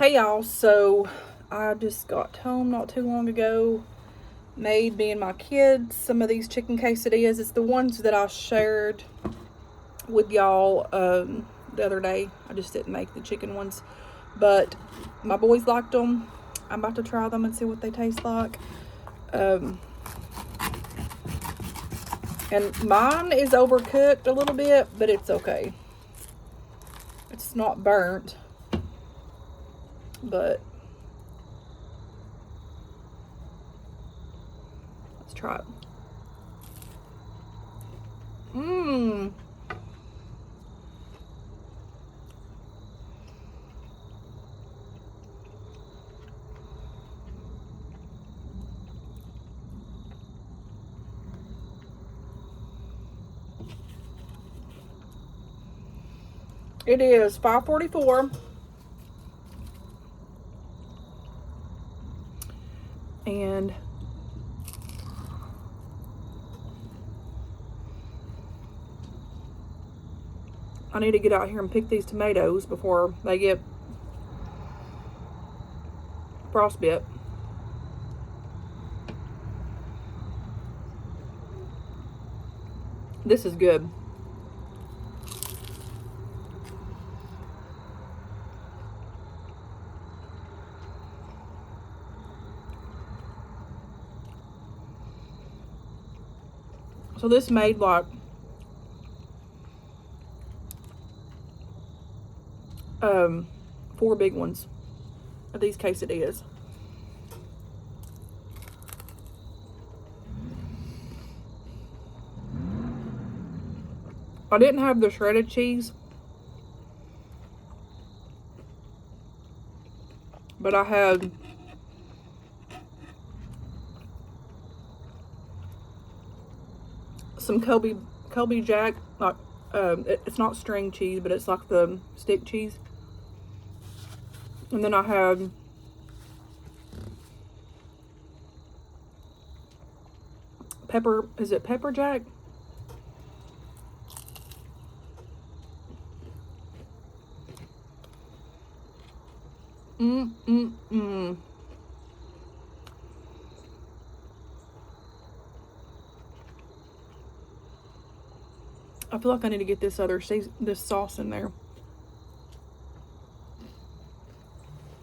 Hey y'all, so I just got home not too long ago. Made me and my kids some of these chicken quesadillas. It's the ones that I shared with y'all the other day. I just didn't make the chicken ones, but my boys liked them. I'm about to try them and see what they taste like. And mine is overcooked a little bit, but it's okay. It's not burnt, but let's try it. It is 5:44. And I need to get out here and pick these tomatoes before they get frostbite. This is good. So this made like 4 big ones of these quesadillas. I didn't have the shredded cheese, but I had some Colby Jack, like it's not string cheese, but it's like the stick cheese. And then I had is it pepper jack? I feel like I need to get this sauce in there.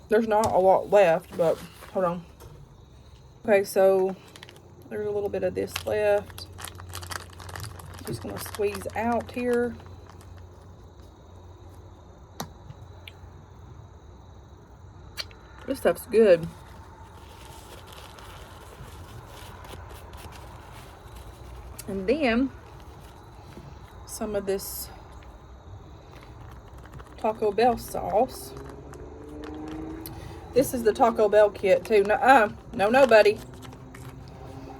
There's not a lot left, but hold on. Okay, so there's a little bit of this left. Just gonna squeeze out here. This stuff's good. And then some of this Taco Bell sauce. This is the Taco Bell kit too. No, buddy.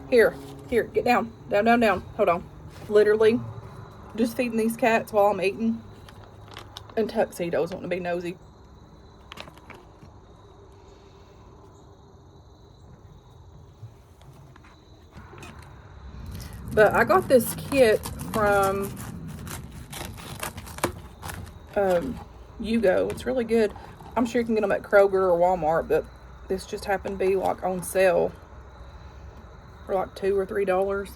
Here, get down. Down. Hold on. Literally, just feeding these cats while I'm eating. And tuxedos wanting to be nosy. But I got this kit from Yugo. It's really good. I'm sure you can get them at Kroger or Walmart, but this just happened to be like on sale for like $2 or $3.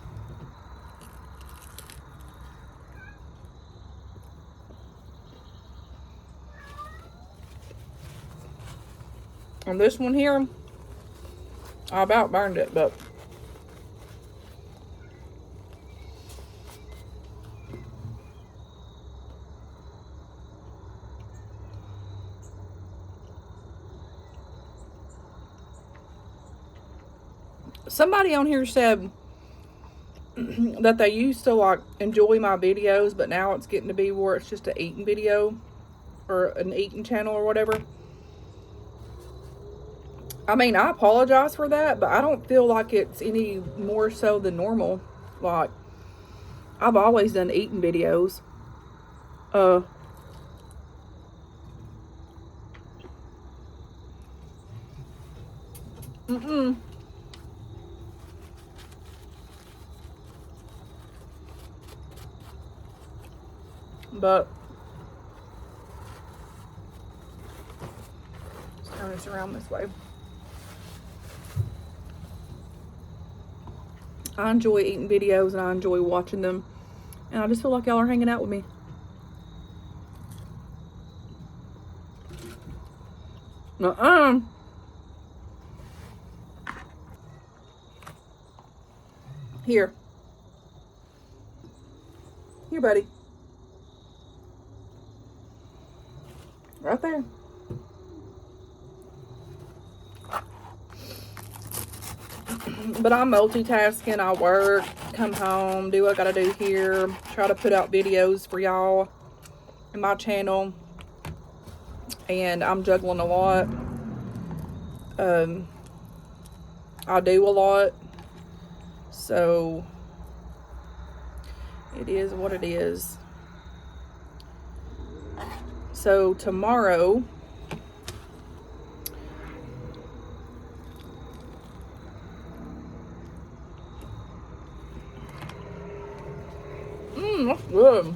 And this one here, I about burned it, but somebody on here said that they used to like enjoy my videos, but now it's getting to be where it's just an eating video or an eating channel or whatever. I mean, I apologize for that, but I don't feel like it's any more so than normal. Like, I've always done eating videos. But let's turn turn this around this way. I enjoy eating videos and I enjoy watching them. And I just feel like y'all are hanging out with me. Here. Here, buddy. Right there. But I'm multitasking. I work, come home, do what I gotta do here, try to put out videos for y'all in my channel. And I'm juggling a lot. I do a lot. So it is what it is. So tomorrow, that's good.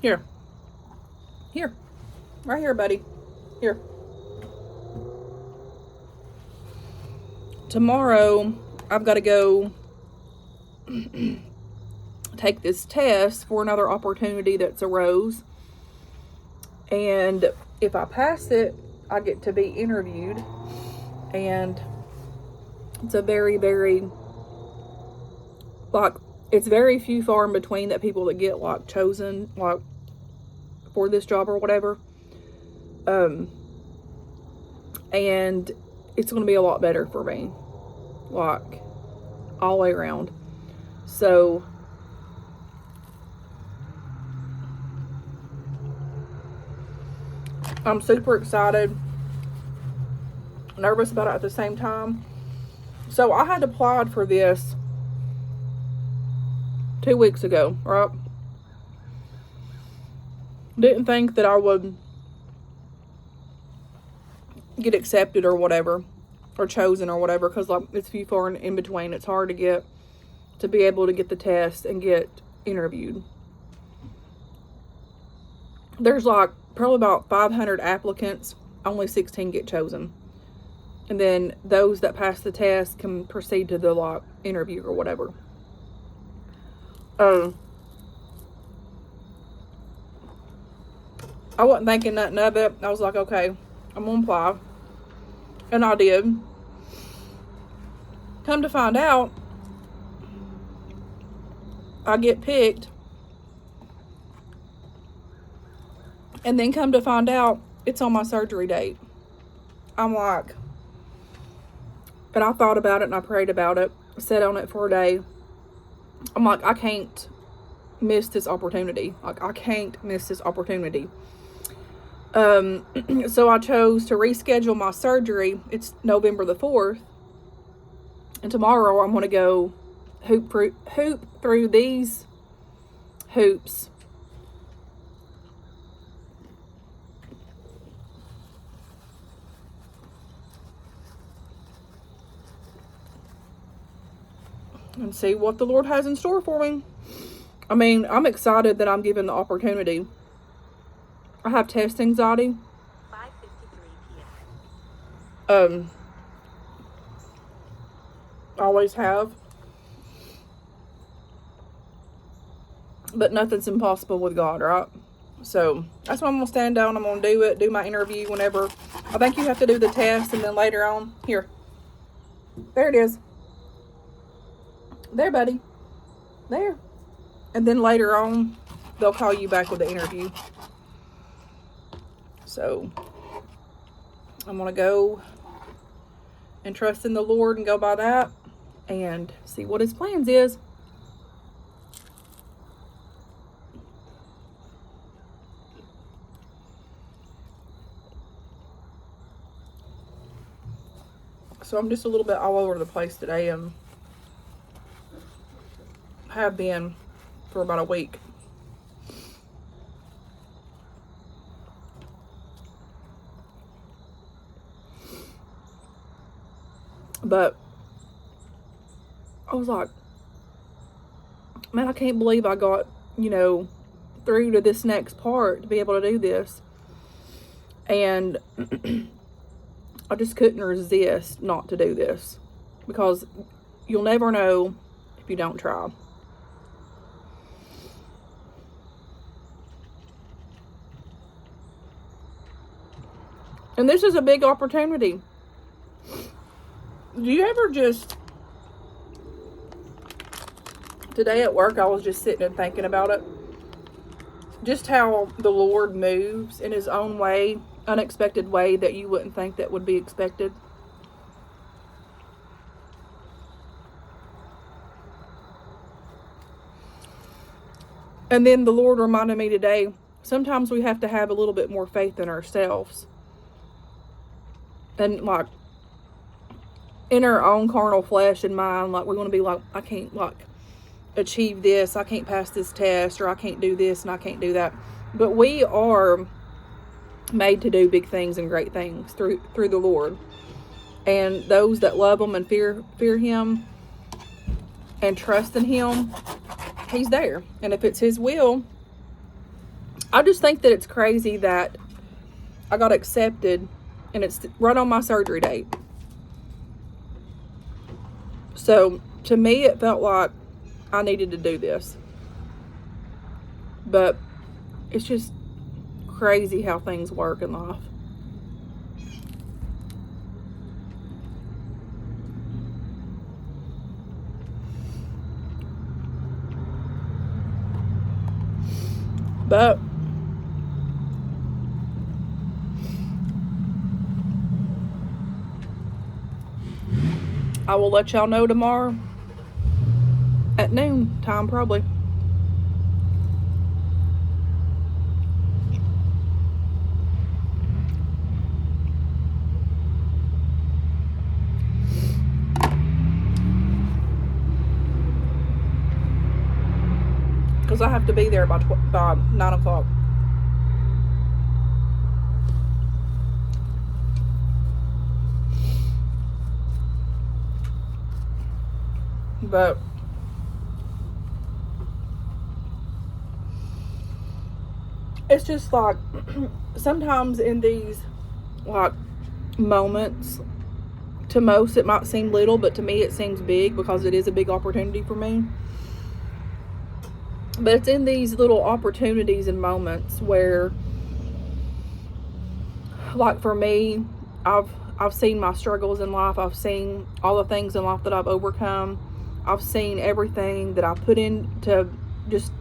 Here. Here. Right here, buddy. Here. Tomorrow, I've got to go take this test for another opportunity that's arose. And if I pass it, I get to be interviewed. And it's a very, very, like, it's very few far in between that people that get, like, chosen, like, for this job or whatever. And it's going to be a lot better for me, like, all the way around. So, I'm super excited, nervous about it at the same time. So, I had applied for this 2 weeks ago, right? Didn't think that I would get accepted or whatever, or chosen or whatever, because, like, it's few far in between. It's hard to be able to get the test and get interviewed. There's, like, probably about 500 applicants. Only 16 get chosen. And then those that pass the test can proceed to the, like, interview or whatever. I wasn't thinking nothing of it. I was like, okay, I'm gonna apply. And I did. Come to find out, I get picked. And then come to find out, it's on my surgery date. I'm like, and I thought about it and I prayed about it. Sat on it for a day. I'm like, I can't miss this opportunity. Like, I can't miss this opportunity. So I chose to reschedule my surgery. It's November the 4th. And tomorrow I'm going to go hoop through these hoops. And see what the Lord has in store for me. I mean, I'm excited that I'm given the opportunity. I have test anxiety. 5:53 p.m. Always have. But nothing's impossible with God, right? So that's why I'm going to stand down. I'm going to do it, do my interview whenever. I think you have to do the test, and then later on, here. There it is. There, buddy. There. And then later on, they'll call you back with the interview. So, I'm going to go and trust in the Lord and go by that and see what His plans is. So, I'm just a little bit all over the place today. Have been for about a week. But I was like, man, I can't believe I got, through to this next part to be able to do this. And I just couldn't resist not to do this, because you'll never know if you don't try. And this is a big opportunity. Do you ever today at work, I was just sitting and thinking about it. Just how the Lord moves in his own way, unexpected way that you wouldn't think that would be expected. And then the Lord reminded me today, sometimes we have to have a little bit more faith in ourselves. And like, in our own carnal flesh and mind, like we want to be like, I can't achieve this, I can't pass this test, or I can't do this and I can't do that. But we are made to do big things and great things through the Lord. And those that love him and fear him and trust in him, he's there. And if it's his will, I just think that it's crazy that I got accepted and it's right on my surgery date. So to me, it felt like I needed to do this. But it's just crazy how things work in life. But I will let y'all know tomorrow at noon time, probably. Because I have to be there by 9 o'clock. But it's just like, sometimes in these like moments, to most it might seem little, but to me it seems big, because it is a big opportunity for me. But it's in these little opportunities and moments where, like for me, I've seen my struggles in life. I've seen all the things in life that I've overcome. I've seen everything that I put into just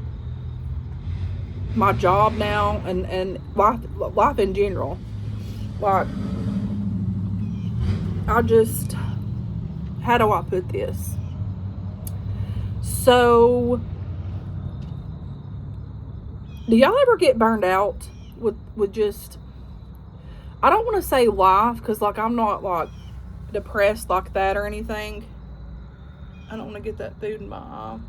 my job now and life in general. Like, how do I put this? So, do y'all ever get burned out with just, I don't want to say life, because like I'm not like depressed like that or anything. I don't want to get that food in my eye.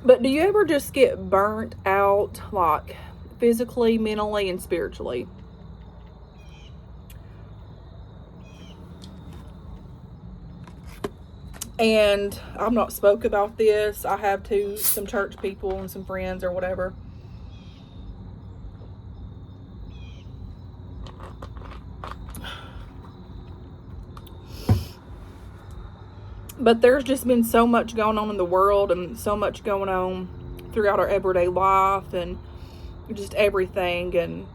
But do you ever just get burnt out, like physically, mentally, and spiritually? And I've not spoke about this. I have to some church people and some friends or whatever. But there's just been so much going on in the world, and so much going on throughout our everyday life, and just everything, and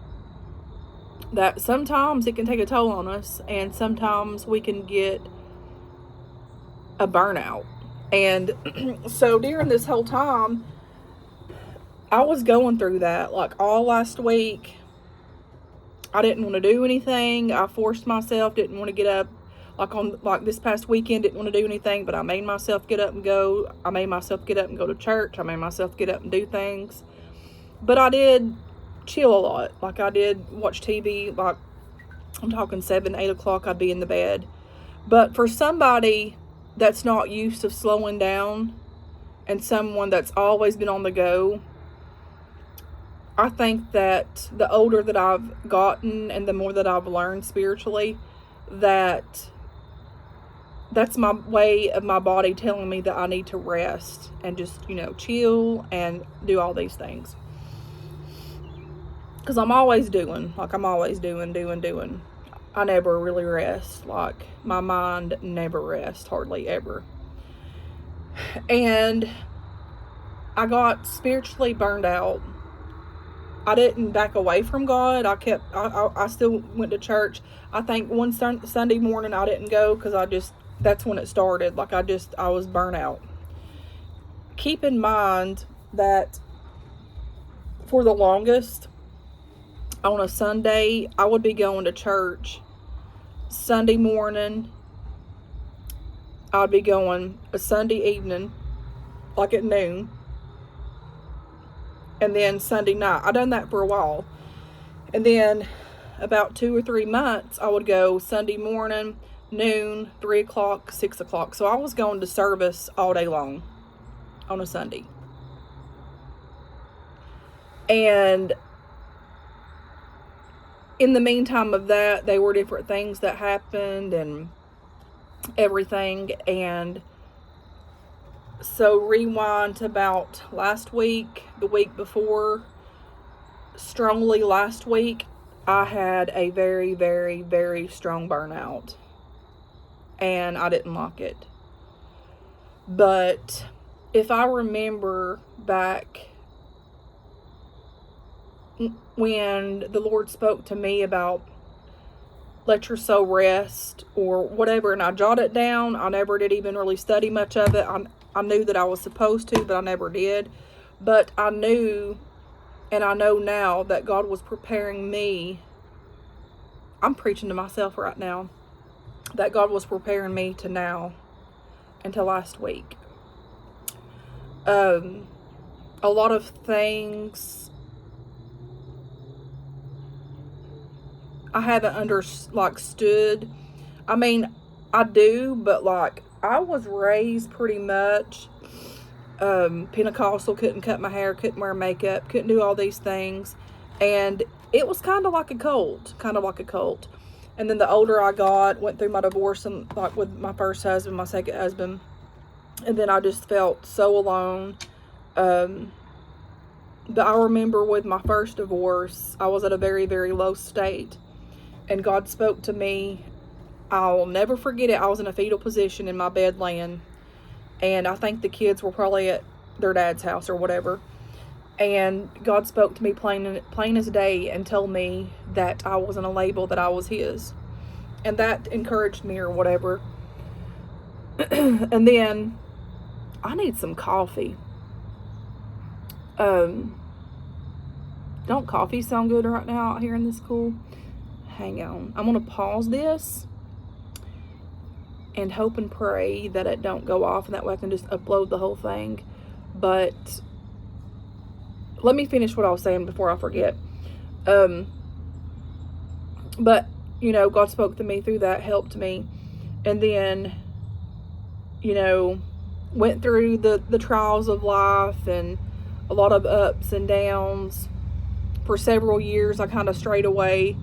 that sometimes it can take a toll on us, and sometimes we can get a burnout. And so during this whole time, I was going through that. Like all last week, I didn't want to do anything. I forced myself, didn't want to get up. Like this past weekend, didn't want to do anything, but I made myself get up and go. I made myself get up and go to church. I made myself get up and do things. But I did chill a lot. Like I did watch TV. Like I'm talking 7, 8 o'clock, I'd be in the bed. But for somebody that's not used to slowing down, and someone that's always been on the go, I think that the older that I've gotten and the more that I've learned spiritually, that that's my way of my body telling me that I need to rest and just, chill and do all these things. Because I'm always doing. I never really rest. Like, my mind never rests, hardly ever. And I got spiritually burned out. I didn't back away from God. I still went to church. I think one Sunday morning I didn't go because that's when it started. Like, I was burnt out. Keep in mind that for the longest, on a Sunday, I would be going to church. Sunday morning, I'd be going a Sunday evening, like at noon. And then Sunday night. I done that for a while. And then about 2 or 3 months, I would go Sunday morning, noon, 3 o'clock, 6 o'clock. So I was going to service all day long on a Sunday. And in the meantime of that, there were different things that happened and everything. And so rewind to about last week, the week before, strongly last week, I had a very, very, very strong burnout. And I didn't like it. But if I remember back when the Lord spoke to me about let your soul rest or whatever, and I jotted it down. I never did even really study much of it. I knew that I was supposed to, but I never did. But I knew, and I know now, that God was preparing me. I'm preaching to myself right now. That God was preparing me to now and to last week. A lot of things I haven't understood. I mean, I do, but I was raised pretty much Pentecostal, couldn't cut my hair, couldn't wear makeup, couldn't do all these things. And it was kind of like a cult. And then the older I got, went through my divorce and with my first husband, my second husband. And then I just felt so alone. But I remember with my first divorce, I was at a very, very low state. And God spoke to me. I'll never forget it. I was in a fetal position in my bed laying. And I think the kids were probably at their dad's house or whatever. And God spoke to me plain as day and told me that I wasn't a label, that I was His. And that encouraged me or whatever. And then I need some coffee. Don't coffee sound good right now out here in this cool? Hang on. I'm going to pause this and hope and pray that it don't go off, and that way I can just upload the whole thing. But let me finish what I was saying before I forget. But God spoke to me through that, helped me, and then went through the trials of life and a lot of ups and downs. For several years I kind of strayed away,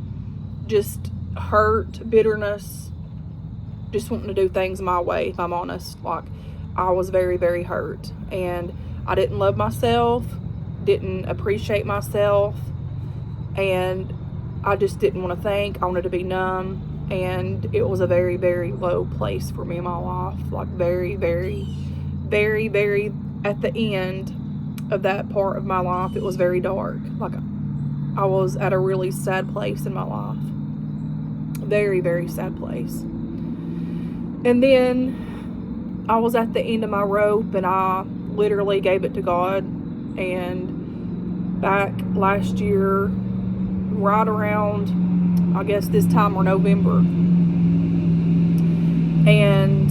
just hurt, bitterness, just wanting to do things my way, if I'm honest. I was very, very hurt, and I didn't love myself, didn't appreciate myself, and I just didn't want to think. I wanted to be numb, and it was a very, very low place for me in my life. Very, very, very, very at the end of that part of my life, it was very dark. I was at a really sad place in my life. Very, very sad place. And then I was at the end of my rope, and I literally gave it to God. And back last year, right around, I guess this time or November, and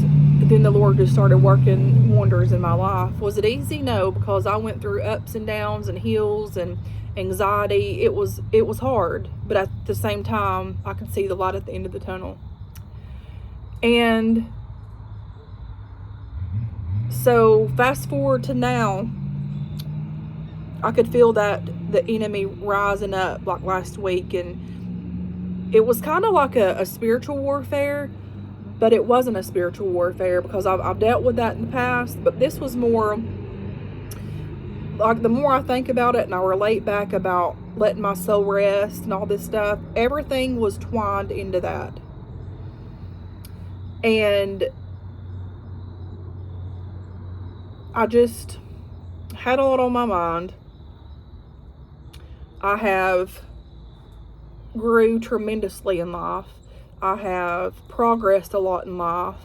then the Lord just started working wonders in my life. Was it easy? No, because I went through ups and downs and hills and anxiety. It was hard, but at the same time, I could see the light at the end of the tunnel. And so fast forward to now, I could feel that the enemy rising up last week, and it was kind of like a spiritual warfare, But it wasn't a spiritual warfare, because I've dealt with that in the past. But this was more like, the more I think about it and I relate back about letting my soul rest and all this stuff, everything was twined into that. And I just had a lot on my mind. I have grew tremendously in life. I have progressed a lot in life.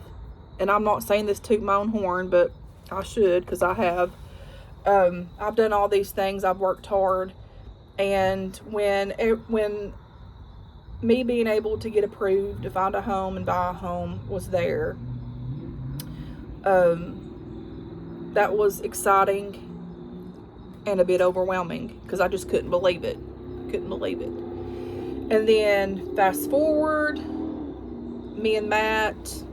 And I'm not saying this to toot my own horn, but I should, because I have. I've done all these things. I've worked hard. And when me being able to get approved to find a home and buy a home was there, that was exciting and a bit overwhelming, because I just couldn't believe it. And then fast forward, me and Matt,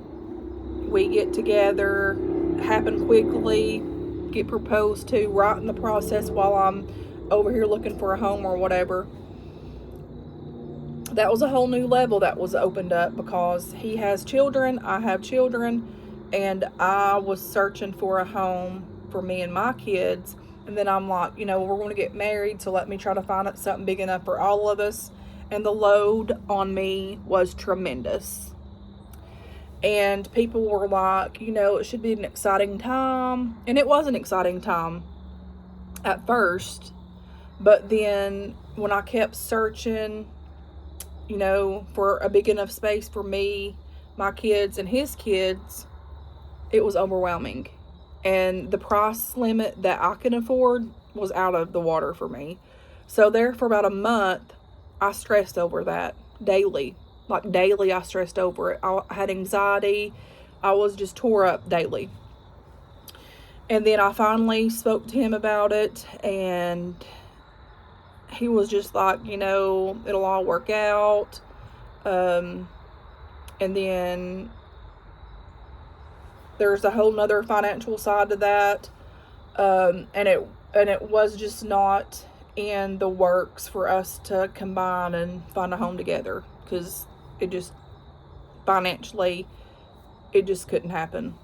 we get together, happen quickly, get proposed to right in the process while I'm over here looking for a home or whatever. That was a whole new level that was opened up, because he has children, I have children, and I was searching for a home for me and my kids. And then I'm like, we're going to get married, so let me try to find something big enough for all of us. And the load on me was tremendous. And people were like, it should be an exciting time. And it was an exciting time at first. But then when I kept searching, for a big enough space for me, my kids, and his kids, it was overwhelming. And the price limit that I can afford was out of the water for me. So there for about a month, I stressed over that daily. Like daily, I stressed over it. I had anxiety. I was just tore up daily. And then I finally spoke to him about it, and he was just like, it'll all work out. And then there's a whole nother financial side to that. And it was just not in the works for us to combine and find a home together, because it just financially, it just couldn't happen.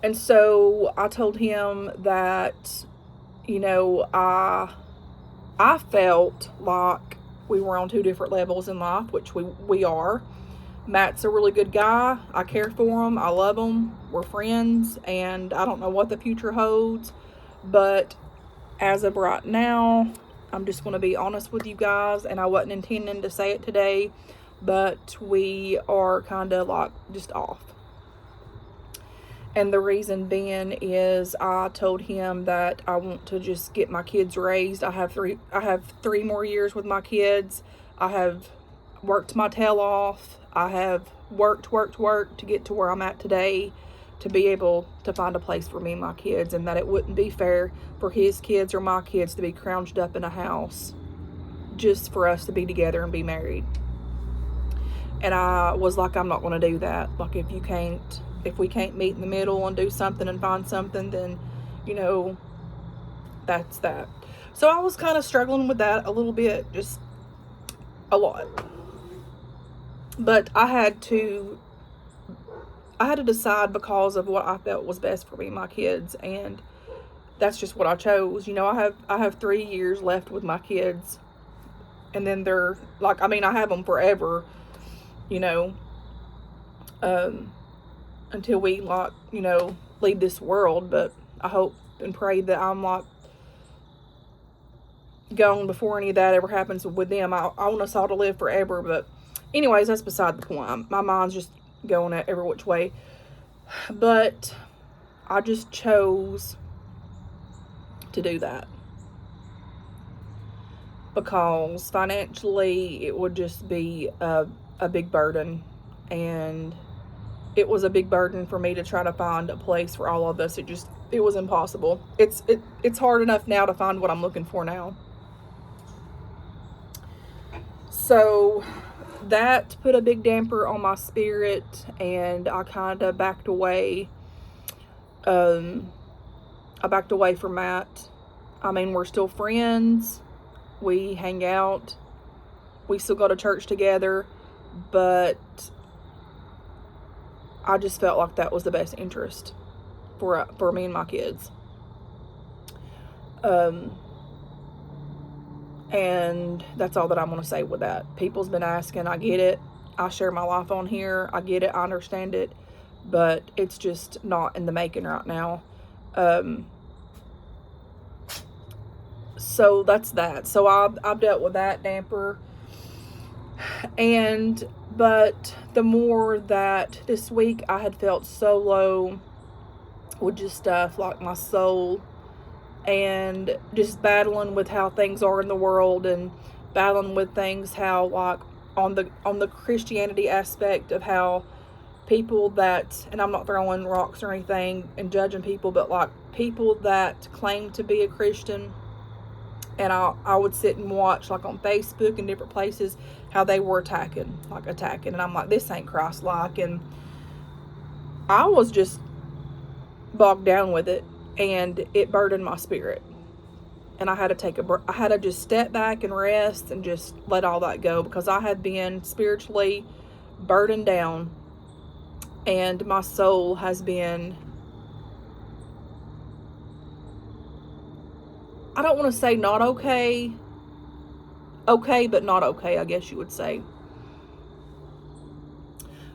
And so I told him that, I felt like we were on two different levels in life, which we are. Matt's a really good guy. I care for him. I love him. We're friends, and I don't know what the future holds. But as of right now, I'm just going to be honest with you guys, and I wasn't intending to say it today, but we are kind of like just off. And the reason being is I told him that I want to just get my kids raised. I have three more years with my kids. I have worked my tail off. I have worked to get to where I'm at today, to be able to find a place for me and my kids, and that it wouldn't be fair for his kids or my kids to be crouched up in a house just for us to be together and be married. And I was like, I'm not going to do that. Like, if we can't meet in the middle and do something and find something, then, that's that. So I was kind of struggling with that a little bit, just a lot. But I had to decide, because of what I felt was best for me and my kids, and that's just what I chose. I have 3 years left with my kids, and then they're like, I have them forever, until we leave this world. But I hope and pray that I'm gone before any of that ever happens with them. I want us all to live forever. But anyways, that's beside the point. My mind's just going at every which way. But I just chose to do that, because financially it would just be a big burden, and it was a big burden for me to try to find a place for all of us. It was impossible. It's hard enough now to find what I'm looking for now. So that put a big damper on my spirit, and I kind of backed away. I backed away from Matt. We're still friends. We hang out. We still go to church together, but I just felt like that was the best interest for me and my kids. And that's all that I'm going to say with that. People's been asking. I get it. I share my life on here. I get it. I understand it. But it's just not in the making right now. So that's that. So I've dealt with that damper. But the more that this week I had felt so low with just stuff like my soul, and just battling with how things are in the world, and battling with things how, like, on the Christianity aspect of how people that, and I'm not throwing rocks or anything and judging people, but like people that claim to be a Christian, and I would sit and watch, like, on Facebook and different places, how they were attacking, and I'm like, this ain't Christ-like, and I was just bogged down with it, and it burdened my spirit, and I had to just step back and rest and just let all that go, because I had been spiritually burdened down, and my soul has been, I don't want to say not okay, but not okay, I guess you would say.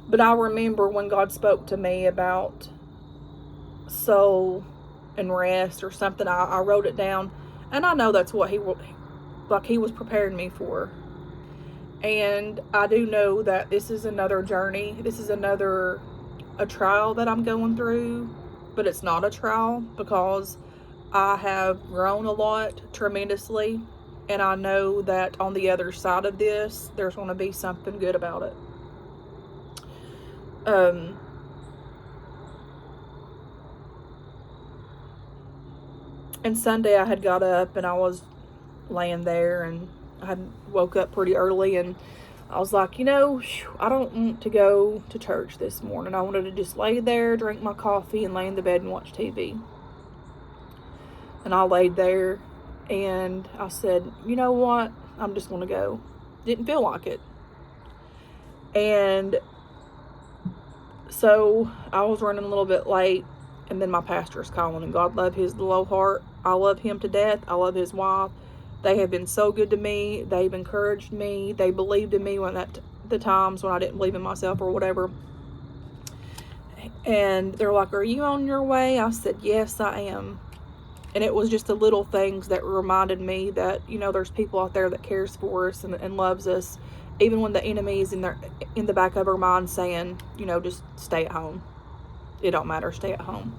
But I remember when God spoke to me about soul and rest or something, I wrote it down, and I know that's what he was preparing me for. And I do know that this is another journey. This is a trial that I'm going through, but it's not a trial, because I have grown a lot tremendously, and I know that on the other side of this, there's going to be something good about it. And Sunday I had got up, and I was laying there, and I had woke up pretty early, and I was like, I don't want to go to church this morning. I wanted to just lay there, drink my coffee, and lay in the bed and watch TV. And I laid there, and I said, you know what? I'm just going to go. Didn't feel like it. And so I was running a little bit late, and then my pastor's calling, and God love his little old heart. I love him to death. I love his wife. They have been so good to me. They've encouraged me. They believed in me the times when I didn't believe in myself or whatever. And they're like, are you on your way? I said, yes, I am. And it was just the little things that reminded me that, there's people out there that cares for us and loves us, even when the enemy is in the back of our mind saying, just stay at home. It don't matter, stay at home.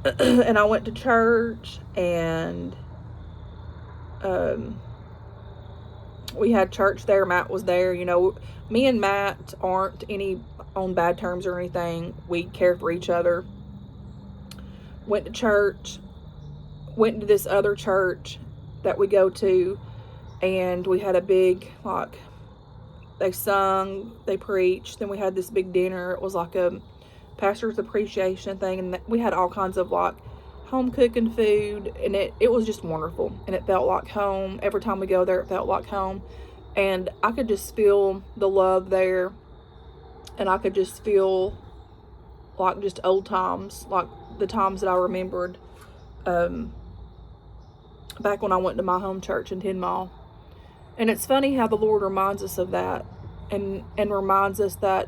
And I went to church, and we had church there. Matt was there. Me and Matt aren't any on bad terms or anything. We care for each other. Went to church, went into this other church that we go to, and we had a big, they sung, they preached, then we had this big dinner. It was like a pastor's appreciation thing, and we had all kinds of home cooking food, and it was just wonderful, and it felt like home. Every time we go there, it felt like home, and I could just feel the love there, and I could just feel like just old times, like the times that I remembered back when I went to my home church in 10 Mile. And it's funny how the Lord reminds us of that, and reminds us that,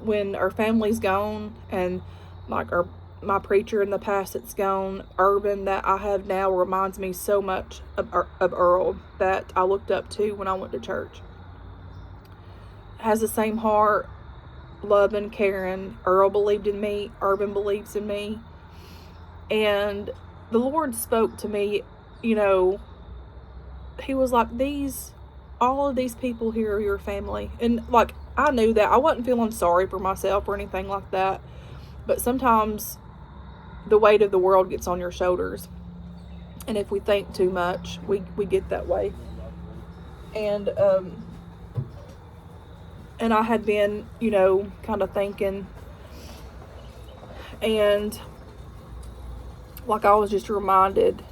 when our family's gone, and my preacher in the past that's gone, Urban, that I have now, reminds me so much of Earl, that I looked up to when I went to church. Has the same heart, loving, caring. Earl believed in me. Urban believes in me. And the Lord spoke to me, he was like, all of these people here are your family. And I knew that. I wasn't feeling sorry for myself or anything like that. But sometimes the weight of the world gets on your shoulders. And if we think too much, we get that way. And I had been, kind of thinking, and I was just reminded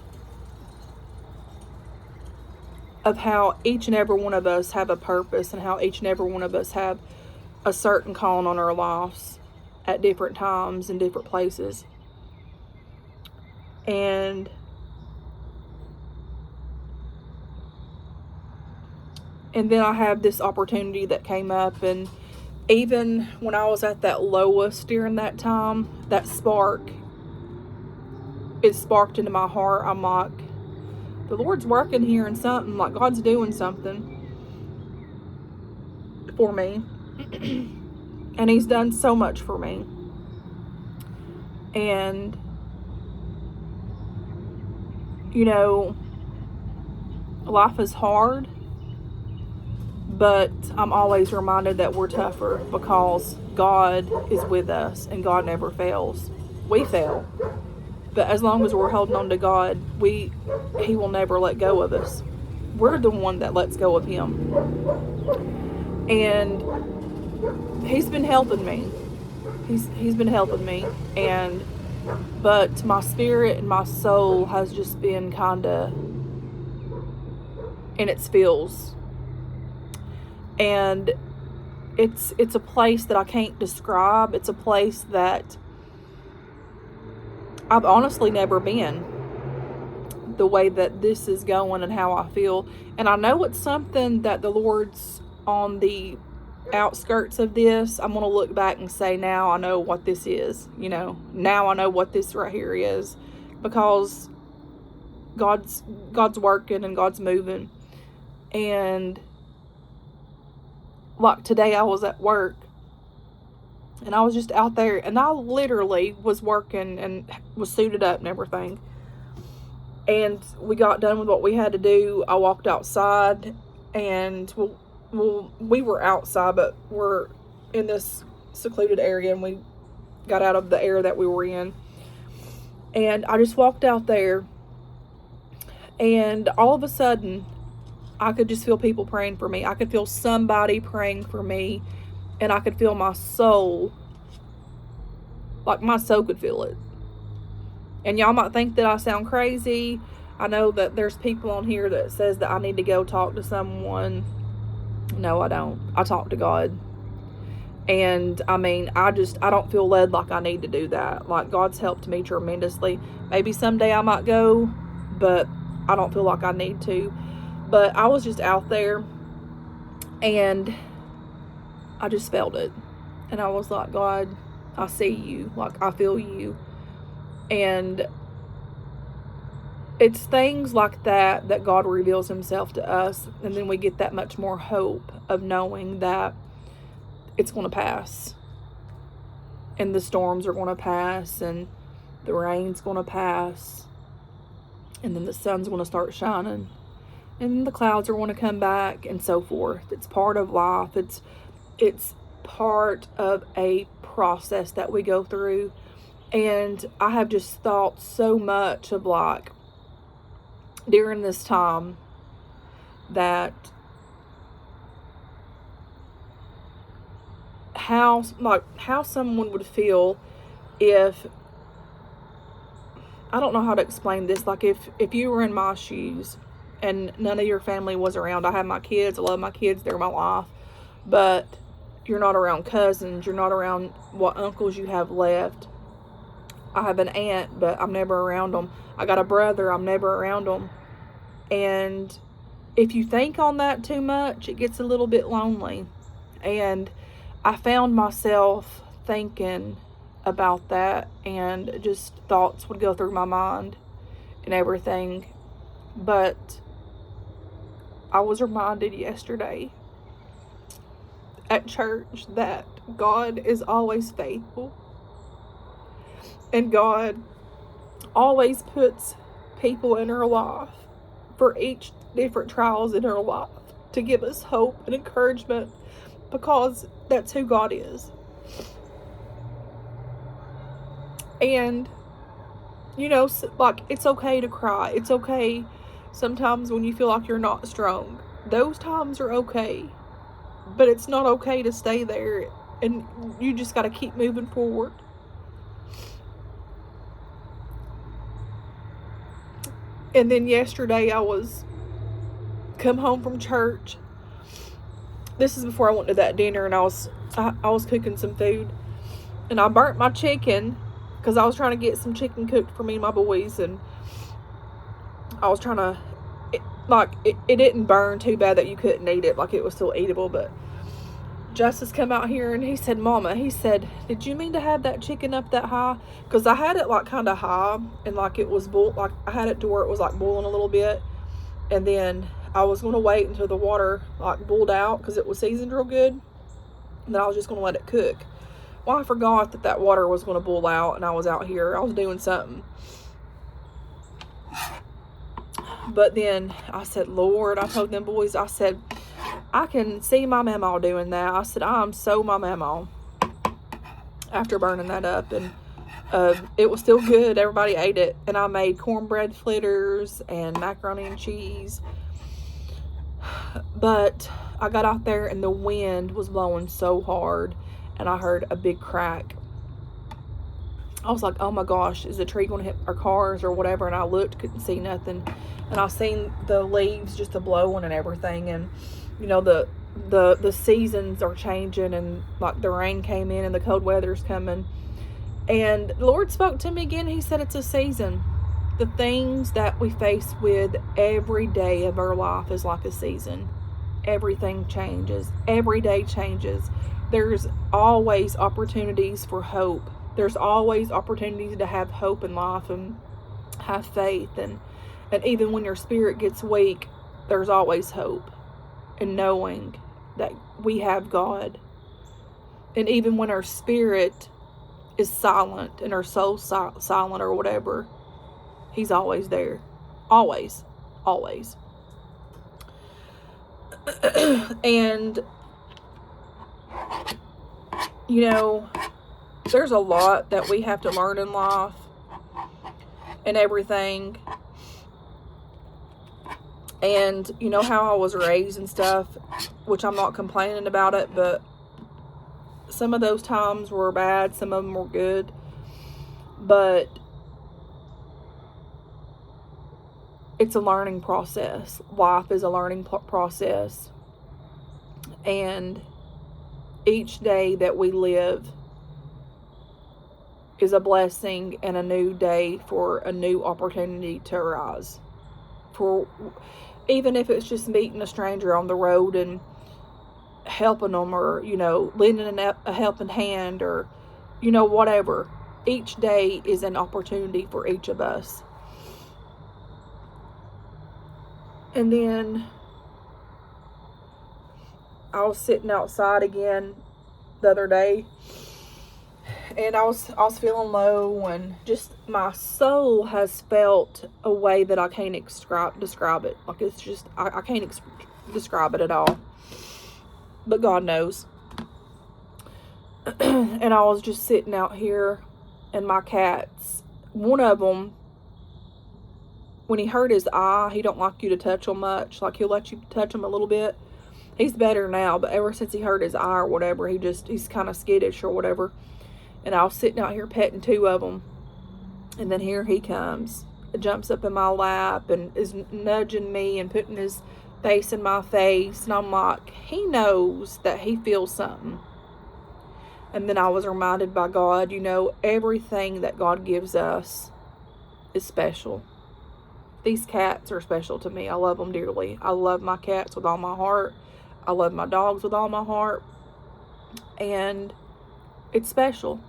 of how each and every one of us have a purpose, and how each and every one of us have a certain calling on our lives at different times and different places. And then I have this opportunity that came up, and even when I was at that lowest during that time, that it sparked into my heart. I'm like, the Lord's working here and something, like God's doing something for me. And He's done so much for me. And, you know, life is hard, but I'm always reminded that we're tougher because God is with us and God never fails. We fail, but as long as we're holding on to God, He will never let go of us. We're the one that lets go of Him. And He's been helping me. He's been helping me. But my spirit and my soul has just been kind of in its feels. And it's a place that I can't describe. It's a place that I've honestly never been, the way that this is going and how I feel. And I know it's something that the Lord's on the outskirts of this. I'm going to look back and say, now I know what this is. Now I know what this right here is, because God's working and God's moving. And like today, I was at work and I was just out there, and I literally was working and was suited up and everything. And we got done with what we had to do. I walked outside, and we were outside, but we're in this secluded area, and we got out of the air that we were in. And I just walked out there, and all of a sudden, I could just feel people praying for me. I could feel somebody praying for me, and I could feel my soul, like my soul could feel it. And y'all might think that I sound crazy. I know that there's people on here that says that I need to go talk to someone. No, I don't. I talk to God. And I mean, I don't feel led like I need to do that. Like, God's helped me tremendously. Maybe someday I might go, but I don't feel like I need to. But I was just out there, and I just felt it. And I was like, God, I see you. Like, I feel you. And it's things like that God reveals Himself to us. And then we get that much more hope of knowing that it's going to pass. And the storms are going to pass. And the rain's going to pass. And then the sun's going to start shining. And the clouds are going to come back, and so forth. It's part of life. It's part of a process that we go through. And I have just thought so much of, like, during this time, that how someone would feel if, I don't know how to explain this, like if you were in my shoes and none of your family was around. I have my kids. I love my kids. They're my life. But you're not around cousins. You're not around what uncles you have left. I have an aunt, but I'm never around them. I got a brother. I'm never around them. And if you think on that too much, it gets a little bit lonely. And I found myself thinking about that, and just thoughts would go through my mind and everything. But I was reminded yesterday at church that God is always faithful, and God always puts people in our life for each different trials in our life to give us hope and encouragement, because that's who God is. And like, it's okay to cry. It's okay sometimes when you feel like you're not strong. Those times are okay. But it's not okay to stay there. And you just got to keep moving forward. And then yesterday I was come home from church, this is before I went to that dinner, and I was cooking some food, and I burnt my chicken because I was trying to get some chicken cooked for me and my boys, and I was trying to, it didn't burn too bad that you couldn't eat it, like it was still eatable. But Justice come out here and he said, Mama, he said, did you mean to have that chicken up that high? Because I had it like kind of high, and like it was like I had it to where it was like boiling a little bit, and then I was going to wait until the water like boiled out because it was seasoned real good, and then I was just going to let it cook. Well, I forgot that water was going to boil out, and I was out here, I was doing something. But then I said, Lord, I told them boys, I said, I can see my mama doing that. I said, I'm so my mama after burning that up. And it was still good. Everybody ate it. And I made cornbread fritters and macaroni and cheese. But I got out there and the wind was blowing so hard, and I heard a big crack. I was like, oh my gosh, is the tree going to hit our cars or whatever? And I looked, couldn't see nothing. And I seen the leaves just a-blowing and everything. And, you know, the seasons are changing, and like the rain came in and the cold weather's coming. And the Lord spoke to me again. He said it's a season. The things that we face with every day of our life is like a season. Everything changes. Every day changes. There's always opportunities for hope. There's always opportunities to have hope in life and have faith. And even when your spirit gets weak, there's always hope in knowing that we have God. And even when our spirit is silent and our soul's silent or whatever, He's always there. Always. Always. And, you know, there's a lot that we have to learn in life and everything. And you know how I was raised and stuff, which I'm not complaining about it, but some of those times were bad, some of them were good. But it's a learning process. Life is a learning process. And each day that we live is a blessing and a new day for a new opportunity to arise. For even if it's just meeting a stranger on the road and helping them, or, you know, lending a helping hand, or, you know, whatever. Each day is an opportunity for each of us. And then I was sitting outside again the other day, and I was feeling low, and just my soul has felt a way that I can't describe it. Like, it's just, I can't describe it at all. But God knows. And I was just sitting out here, and my cats, one of them, when he hurt his eye, he don't like you to touch him much. Like, he'll let you touch him a little bit. He's better now, but ever since he hurt his eye or whatever, he's kind of skittish or whatever. And I was sitting out here petting two of them. And then here he comes. It jumps up in my lap and is nudging me and putting his face in my face. And I'm like, he knows that he feels something. And then I was reminded by God, you know, everything that God gives us is special. These cats are special to me. I love them dearly. I love my cats with all my heart. I love my dogs with all my heart. And it's special.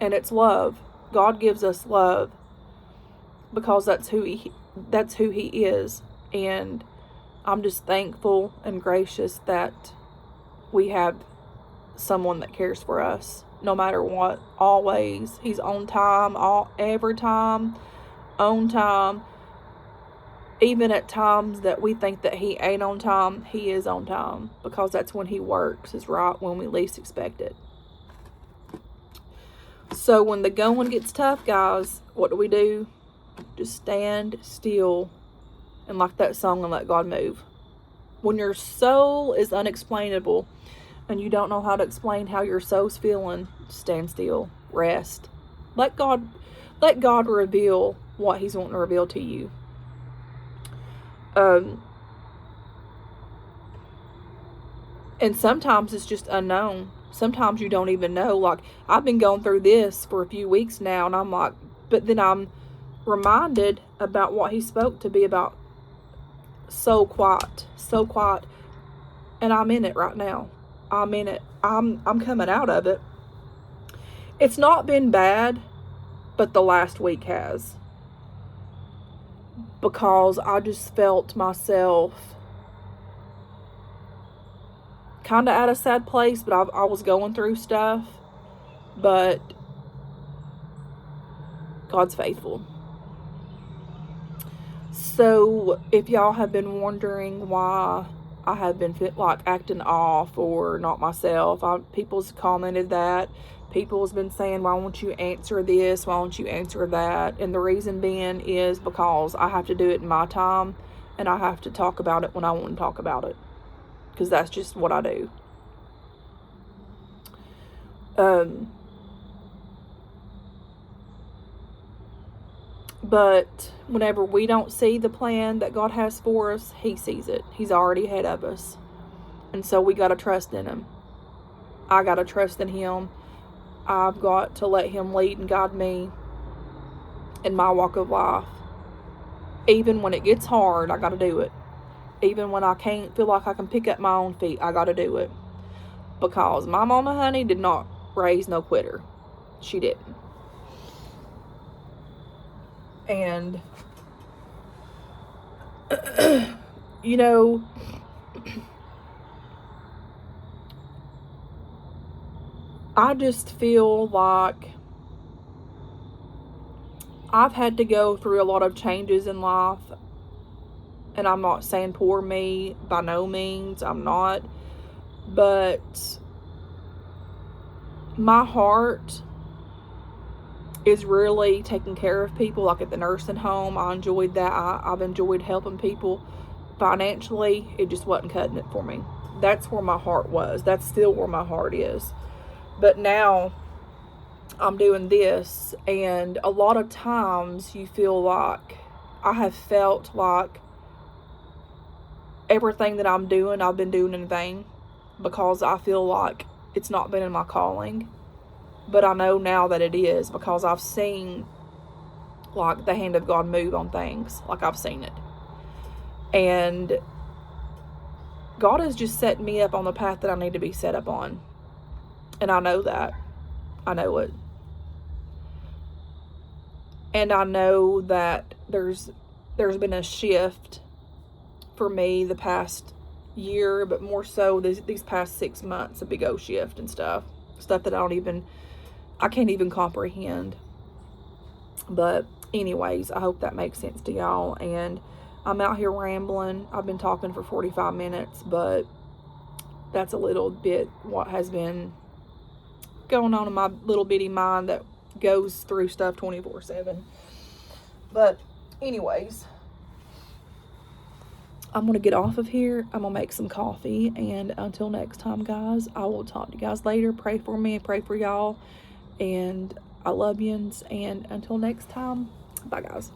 And it's love. God gives us love because that's who he is. And I'm just thankful and gracious that we have someone that cares for us no matter what. Always. He's on time, every time, on time. Even at times that we think that he ain't on time, he is on time, because that's when he works, is right when we least expect it. So when the going gets tough, guys, what do? Just stand still and, like that song, and let God move. When your soul is unexplainable and you don't know how to explain how your soul's feeling, stand still, rest. Let God reveal what he's wanting to reveal to you. And sometimes it's just unknown. Sometimes you don't even know. Like, I've been going through this for a few weeks now, and I'm like, but then I'm reminded about what he spoke to be about. So quiet, so quiet. And I'm in it right now. I'm in it. I'm coming out of it. It's not been bad, but the last week has. Because I just felt myself kind of at a sad place, but I was going through stuff. But God's faithful. So if y'all have been wondering why I have been like acting off or not myself, people's commented that. People's been saying, why won't you answer this? Why won't you answer that? And the reason being is because I have to do it in my time, and I have to talk about it when I want to talk about it, because that's just what I do. But whenever we don't see the plan that God has for us, He sees it. He's already ahead of us. And so we got to trust in Him. I got to trust in Him. I've got to let Him lead and guide me in my walk of life. Even when it gets hard, I got to do it. Even when I can't feel like I can pick up my own feet, I got to do it. Because my mama, honey, did not raise no quitter. She didn't. And, you know, I just feel like I've had to go through a lot of changes in life. And I'm not saying poor me, by no means, I'm not. But my heart is really taking care of people, like at the nursing home. I enjoyed that. I've enjoyed helping people. Financially, it just wasn't cutting it for me. That's where my heart was. That's still where my heart is. But now I'm doing this, and a lot of times you feel like, I have felt like everything that I'm doing, I've been doing in vain, because I feel like it's not been in my calling. But I know now that it is, because I've seen like the hand of God move on things. Like, I've seen it. And God is just setting me up on the path that I need to be set up on. And I know that. I know it. And I know that there's been a shift for me the past year, but more so these past 6 months, a big old shift and stuff that I can't even comprehend. But anyways, I hope that makes sense to y'all. And I'm out here rambling. I've been talking for 45 minutes, but that's a little bit what has been going on in my little bitty mind that goes through stuff 24/7. But anyways, I'm going to get off of here. I'm going to make some coffee. And until next time, guys, I will talk to you guys later. Pray for me and pray for y'all. And I love yous. And until next time, bye, guys.